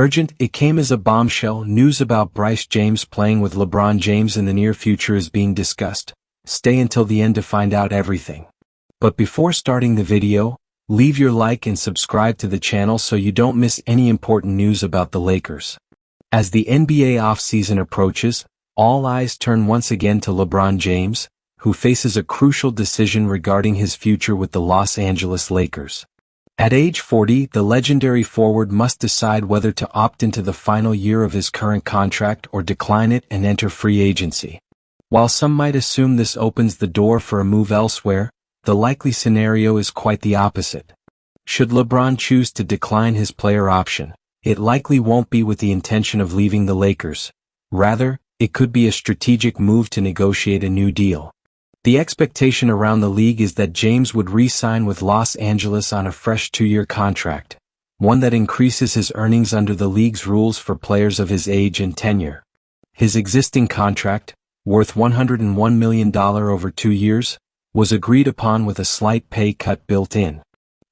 Urgent, it came as a bombshell. News about Bryce James playing with LeBron James in the near future is being discussed. Stay until the end to find out everything. But before starting the video, leave your like and subscribe to the channel so you don't miss any important news about the Lakers. As the NBA offseason approaches, all eyes turn once again to LeBron James, who faces a crucial decision regarding his future with the Los Angeles Lakers. At age 40, the legendary forward must decide whether to opt into the final year of his current contract or decline it and enter free agency. While some might assume this opens the door for a move elsewhere, the likely scenario is quite the opposite. Should LeBron choose to decline his player option, it likely won't be with the intention of leaving the Lakers. Rather, it could be a strategic move to negotiate a new deal. The expectation around the league is that James would re-sign with Los Angeles on a fresh 2-year contract, one that increases his earnings under the league's rules for players of his age and tenure. His existing contract, worth $101 million over 2 years, was agreed upon with a slight pay cut built in.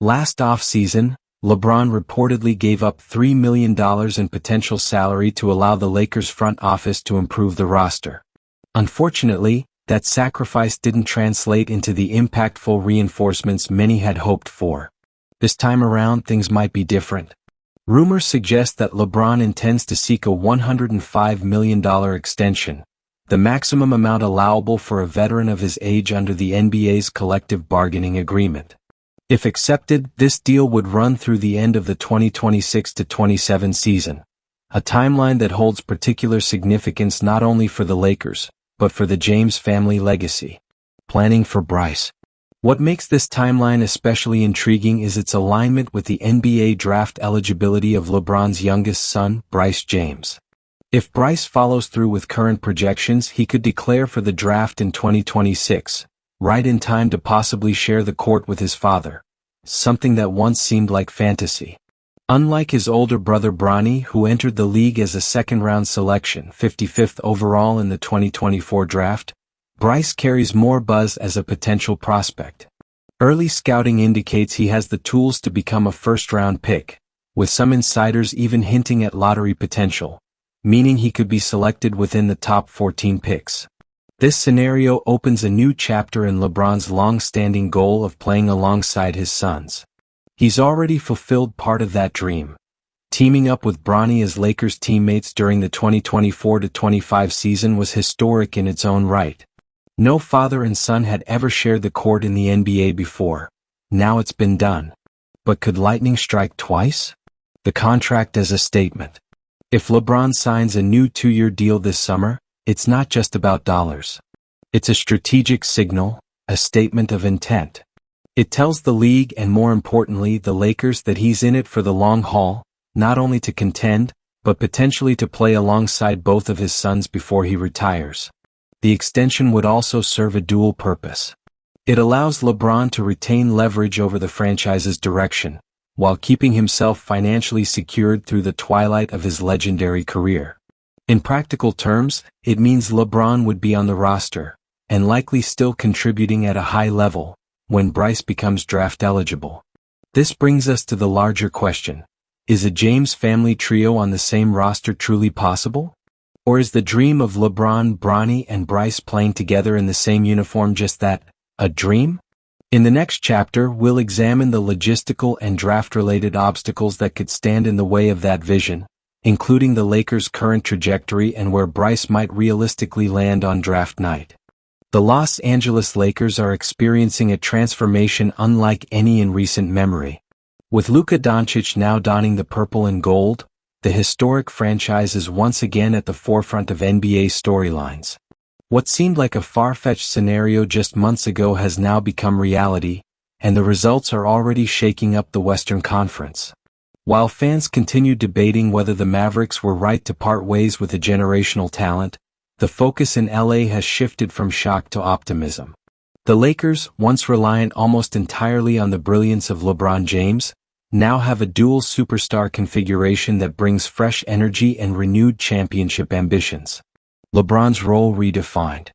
Last off-season, LeBron reportedly gave up $3 million in potential salary to allow the Lakers front office to improve the roster. Unfortunately, that sacrifice didn't translate into the impactful reinforcements many had hoped for. This time around, things might be different. Rumors suggest that LeBron intends to seek a $105 million extension, the maximum amount allowable for a veteran of his age under the NBA's collective bargaining agreement. If accepted, this deal would run through the end of the 2026-27 season, a timeline that holds particular significance not only for the Lakers, but for the James family legacy. Planning for Bryce. What makes this timeline especially intriguing is its alignment with the NBA draft eligibility of LeBron's youngest son, Bryce James. If Bryce follows through with current projections, he could declare for the draft in 2026, right in time to possibly share the court with his father, something that once seemed like fantasy. Unlike his older brother Bronny, who entered the league as a second-round selection, 55th overall in the 2024 draft, Bryce carries more buzz as a potential prospect. Early scouting indicates he has the tools to become a first-round pick, with some insiders even hinting at lottery potential, meaning he could be selected within the top 14 picks. This scenario opens a new chapter in LeBron's long-standing goal of playing alongside his sons. He's already fulfilled part of that dream. Teaming up with Bronny as Lakers teammates during the 2024-25 season was historic in its own right. No father and son had ever shared the court in the NBA before. Now it's been done. But could lightning strike twice? The contract as a statement. If LeBron signs a new 2-year deal this summer, it's not just about dollars. It's a strategic signal, a statement of intent. It tells the league and more importantly the Lakers that he's in it for the long haul, not only to contend, but potentially to play alongside both of his sons before he retires. The extension would also serve a dual purpose. It allows LeBron to retain leverage over the franchise's direction, while keeping himself financially secured through the twilight of his legendary career. In practical terms, it means LeBron would be on the roster, and likely still contributing at a high level, when Bryce becomes draft eligible. This brings us to the larger question. Is a James family trio on the same roster truly possible? Or is the dream of LeBron, Bronny, and Bryce playing together in the same uniform just that, a dream? In the next chapter, we'll examine the logistical and draft-related obstacles that could stand in the way of that vision, including the Lakers' current trajectory and where Bryce might realistically land on draft night. The Los Angeles Lakers are experiencing a transformation unlike any in recent memory. With Luka Dončić now donning the purple and gold, the historic franchise is once again at the forefront of NBA storylines. What seemed like a far-fetched scenario just months ago has now become reality, and the results are already shaking up the Western Conference. While fans continue debating whether the Mavericks were right to part ways with a generational talent, the focus in LA has shifted from shock to optimism. The Lakers, once reliant almost entirely on the brilliance of LeBron James, now have a dual superstar configuration that brings fresh energy and renewed championship ambitions. LeBron's role redefined.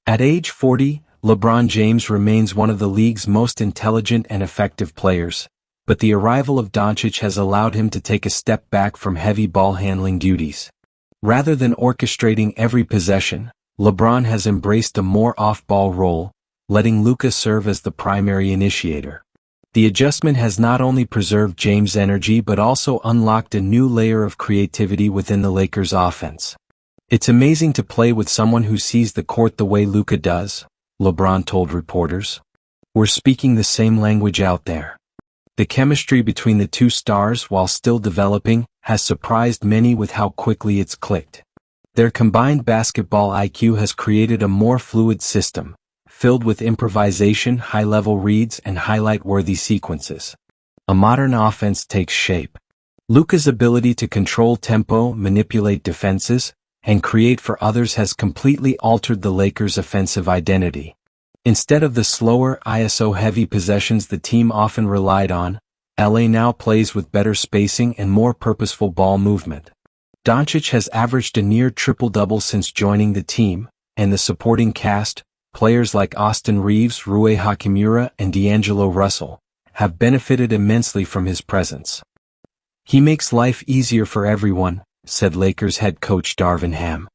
At age 40, LeBron James remains one of the league's most intelligent and effective players, but the arrival of Doncic has allowed him to take a step back from heavy ball-handling duties. Rather than orchestrating every possession, LeBron has embraced a more off-ball role, letting Luka serve as the primary initiator. The adjustment has not only preserved James' energy but also unlocked a new layer of creativity within the Lakers' offense. "It's amazing to play with someone who sees the court the way Luka does," LeBron told reporters. "We're speaking the same language out there." The chemistry between the two stars, while still developing, has surprised many with how quickly it's clicked. Their combined basketball IQ has created a more fluid system, filled with improvisation, high-level reads, and highlight-worthy sequences. A modern offense takes shape. Luka's ability to control tempo, manipulate defenses, and create for others has completely altered the Lakers' offensive identity. Instead of the slower, ISO-heavy possessions the team often relied on, LA now plays with better spacing and more purposeful ball movement. Doncic has averaged a near triple-double since joining the team, and the supporting cast, players like Austin Reeves, Rui Hachimura, and D'Angelo Russell, have benefited immensely from his presence. "He makes life easier for everyone," said Lakers head coach Darvin Ham.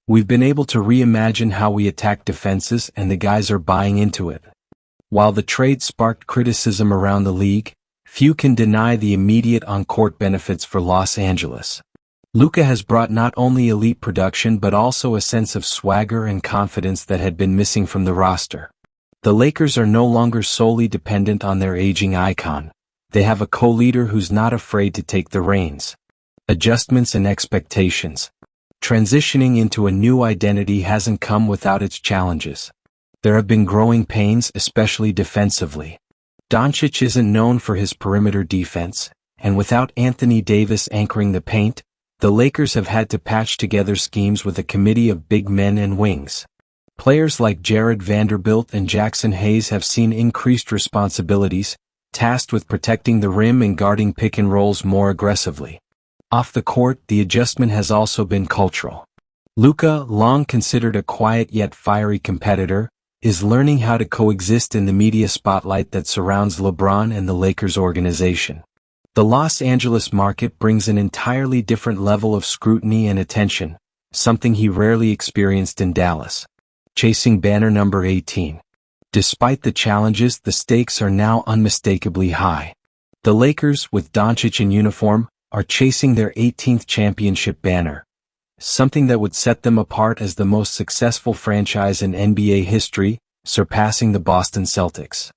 "We've been able to reimagine how we attack defenses and the guys are buying into it." While the trade sparked criticism around the league, few can deny the immediate on-court benefits for Los Angeles. Luka has brought not only elite production but also a sense of swagger and confidence that had been missing from the roster. The Lakers are no longer solely dependent on their aging icon. They have a co-leader who's not afraid to take the reins. Adjustments and expectations. Transitioning into a new identity hasn't come without its challenges. There have been growing pains, especially defensively. Doncic isn't known for his perimeter defense, and without Anthony Davis anchoring the paint, the Lakers have had to patch together schemes with a committee of big men and wings. Players like Jared Vanderbilt and Jackson Hayes have seen increased responsibilities, tasked with protecting the rim and guarding pick and rolls more aggressively. Off the court, the adjustment has also been cultural. Luka, long considered a quiet yet fiery competitor, is learning how to coexist in the media spotlight that surrounds LeBron and the Lakers organization. The Los Angeles market brings an entirely different level of scrutiny and attention, something he rarely experienced in Dallas. Chasing banner number 18. Despite the challenges, the stakes are now unmistakably high. The Lakers, with Doncic in uniform, are chasing their 18th championship banner, something that would set them apart as the most successful franchise in NBA history, surpassing the Boston Celtics.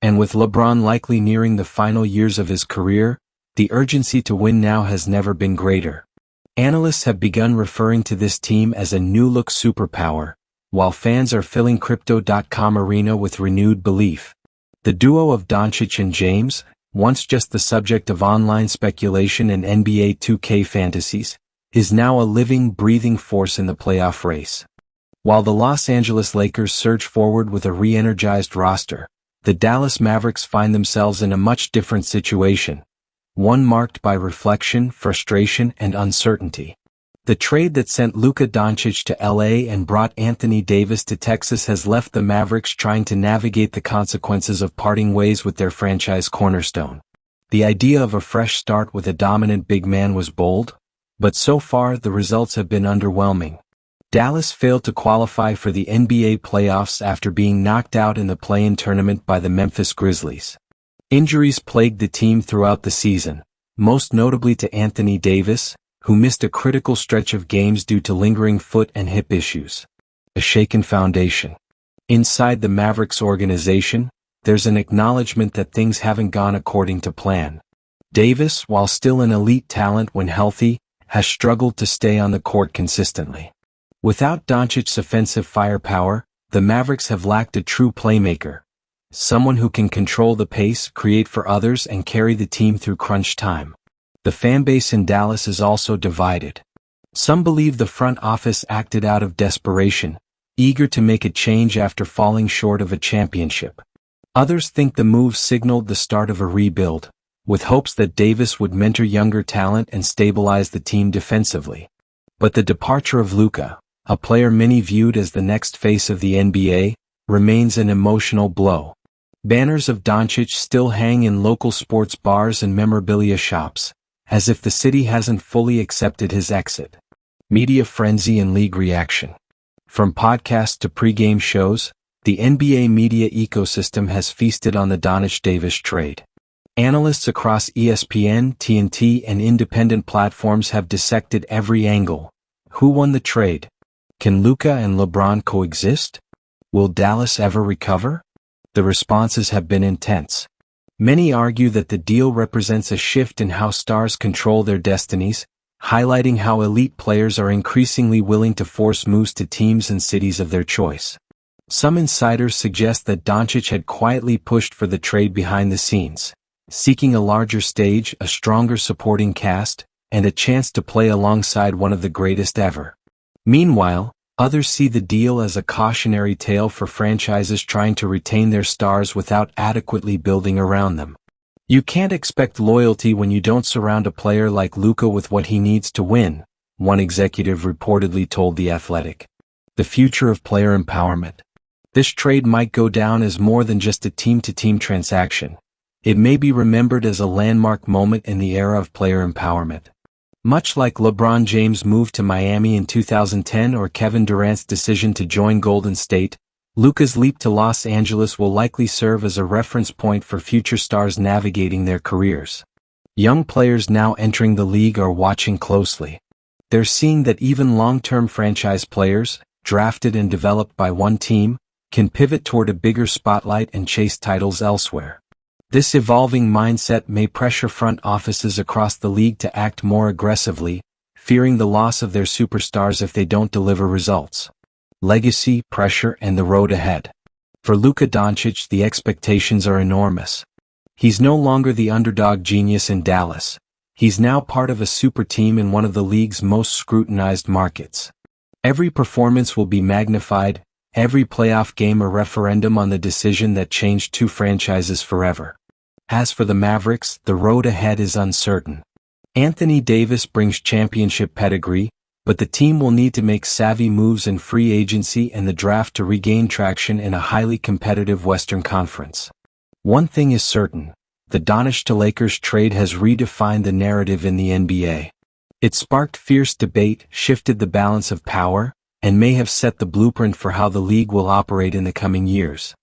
And with LeBron likely nearing the final years of his career, the urgency to win now has never been greater. Analysts have begun referring to this team as a new-look superpower, while fans are filling Crypto.com arena with renewed belief. The duo of Doncic and James, once just the subject of online speculation and NBA 2K fantasies, is now a living, breathing force in the playoff race. While the Los Angeles Lakers surge forward with a re-energized roster, the Dallas Mavericks find themselves in a much different situation, one marked by reflection, frustration, and uncertainty. The trade that sent Luka Dončić to LA and brought Anthony Davis to Texas has left the Mavericks trying to navigate the consequences of parting ways with their franchise cornerstone. The idea of a fresh start with a dominant big man was bold, but so far the results have been underwhelming. Dallas failed to qualify for the NBA playoffs after being knocked out in the play-in tournament by the Memphis Grizzlies. Injuries plagued the team throughout the season, most notably to Anthony Davis, who missed a critical stretch of games due to lingering foot and hip issues. A shaken foundation. Inside the Mavericks organization, there's an acknowledgement that things haven't gone according to plan. Davis, while still an elite talent when healthy, has struggled to stay on the court consistently. Without Doncic's offensive firepower, the Mavericks have lacked a true playmaker, someone who can control the pace, create for others, and carry the team through crunch time. The fanbase in Dallas is also divided. Some believe the front office acted out of desperation, eager to make a change after falling short of a championship. Others think the move signaled the start of a rebuild, with hopes that Davis would mentor younger talent and stabilize the team defensively. But the departure of Luka, a player many viewed as the next face of the NBA, remains an emotional blow. Banners of Doncic still hang in local sports bars and memorabilia shops, as if the city hasn't fully accepted his exit. Media frenzy and league reaction. From podcasts to pre-game shows, the NBA media ecosystem has feasted on the Doncic-Davis trade. Analysts across ESPN, TNT, and independent platforms have dissected every angle. Who won the trade? Can Luka and LeBron coexist? Will Dallas ever recover? The responses have been intense. Many argue that the deal represents a shift in how stars control their destinies, highlighting how elite players are increasingly willing to force moves to teams and cities of their choice. Some insiders suggest that Doncic had quietly pushed for the trade behind the scenes, seeking a larger stage, a stronger supporting cast, and a chance to play alongside one of the greatest ever. Meanwhile, others see the deal as a cautionary tale for franchises trying to retain their stars without adequately building around them. You can't expect loyalty when you don't surround a player like Luka with what he needs to win, one executive reportedly told The Athletic. The future of player empowerment. This trade might go down as more than just a team-to-team transaction. It may be remembered as a landmark moment in the era of player empowerment. Much like LeBron James' move to Miami in 2010 or Kevin Durant's decision to join Golden State, Luka's leap to Los Angeles will likely serve as a reference point for future stars navigating their careers. Young players now entering the league are watching closely. They're seeing that even long-term franchise players, drafted and developed by one team, can pivot toward a bigger spotlight and chase titles elsewhere. This evolving mindset may pressure front offices across the league to act more aggressively, fearing the loss of their superstars if they don't deliver results. Legacy, pressure, and the road ahead. For Luka Dončić, the expectations are enormous. He's no longer the underdog genius in Dallas. He's now part of a super team in one of the league's most scrutinized markets. Every performance will be magnified, every playoff game a referendum on the decision that changed two franchises forever. As for the Mavericks, the road ahead is uncertain. Anthony Davis brings championship pedigree, but the team will need to make savvy moves in free agency and the draft to regain traction in a highly competitive Western Conference. One thing is certain, the Doncic to Lakers trade has redefined the narrative in the NBA. It sparked fierce debate, shifted the balance of power, and may have set the blueprint for how the league will operate in the coming years.